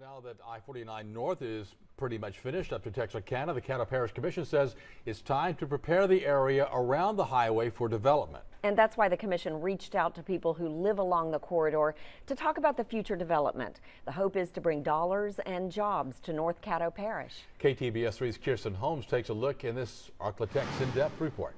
Now that I-49 North is pretty much finished up to Texarkana, the Caddo Parish Commission says it's time to prepare the area around the highway for development. And that's why the commission reached out to people who live along the corridor to talk about the future development. The hope is to bring dollars and jobs to North Caddo Parish. KTBS 3's Kirsten Holmes takes a look in this Arklatek's in-depth report.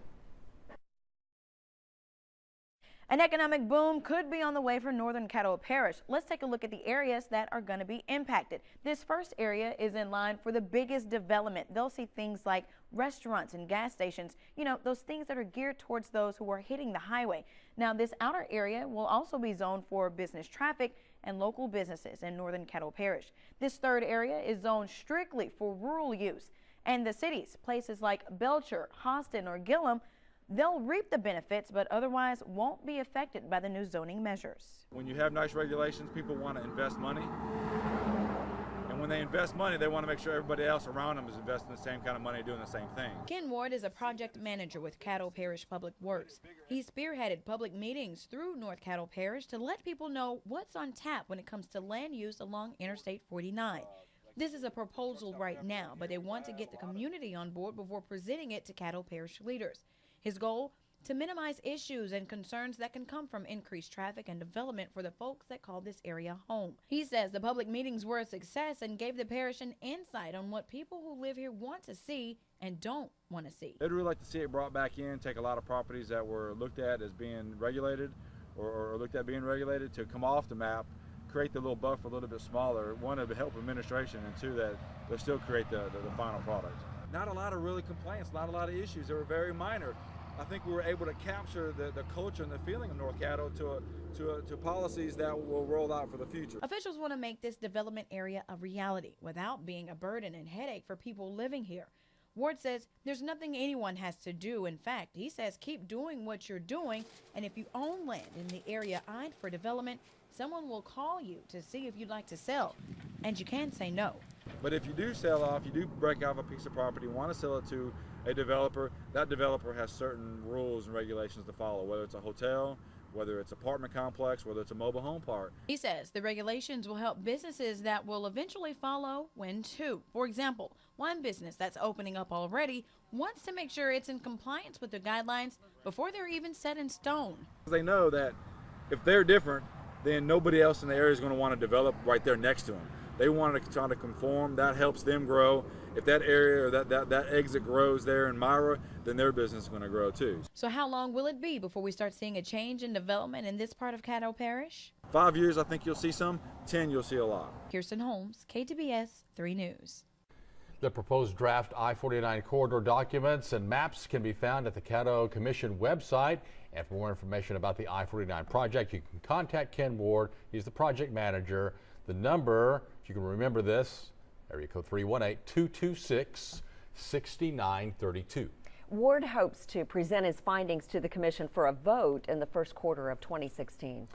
An economic boom could be on the way for northern Caddo Parish. Let's take a look at the areas that are going to be impacted. This first area is in line for the biggest development. They'll see things like restaurants and gas stations, those things that are geared towards those who are hitting the highway. Now, this outer area will also be zoned for business traffic and local businesses in northern Caddo Parish. This third area is zoned strictly for rural use. And the cities, places like Belcher, Austin, or Gillum, they'll reap the benefits, but otherwise won't be affected by the new zoning measures. When you have nice regulations, people want to invest money. And when they invest money, they want to make sure everybody else around them is investing the same kind of money, doing the same thing. Ken Ward is a project manager with Caddo Parish Public Works. He spearheaded public meetings through North Caddo Parish to let people know what's on tap when it comes to land use along Interstate 49. This is a proposal right now, but they want to get the community on board before presenting it to Caddo Parish leaders. His goal? To minimize issues and concerns that can come from increased traffic and development for the folks that call this area home. He says the public meetings were a success and gave the parish an insight on what people who live here want to see and don't want to see. They'd really like to see it brought back in, take a lot of properties that were looked at as being regulated or looked at being regulated to come off the map, create the little buffer a little bit smaller. One, to help administration, and two, that they'll still create the final product. Not a lot of really complaints, not a lot of issues. They were very minor. I think we were able to capture the culture and the feeling of North Caddo to policies that will roll out for the future. Officials want to make this development area a reality without being a burden and headache for people living here. Ward says there's nothing anyone has to do. In fact, he says keep doing what you're doing, and if you own land in the area eyed for development, someone will call you to see if you'd like to sell, and you can say no. But if you do sell off, you do break off a piece of property, want to sell it to a developer, that developer has certain rules and regulations to follow, whether it's a hotel, whether it's an apartment complex, whether it's a mobile home park. He says the regulations will help businesses that will eventually follow when too. For example, one business that's opening up already wants to make sure it's in compliance with the guidelines before they're even set in stone. They know that if they're different, then nobody else in the area is going to want to develop right there next to them. They want to try to conform. That helps them grow. If that area or that exit grows there in Myra, then their business is going to grow too. So how long will it be before we start seeing a change in development in this part of Caddo Parish? 5 years, I think you'll see some. 10, you'll see a lot. Kirsten Holmes, KTBS 3 News. The proposed draft I-49 corridor documents and maps can be found at the Caddo Commission website. And for more information about the I-49 project, you can contact Ken Ward. He's the project manager. The number, if you can remember this, area code 318-226-6932. Ward hopes to present his findings to the commission for a vote in the first quarter of 2016.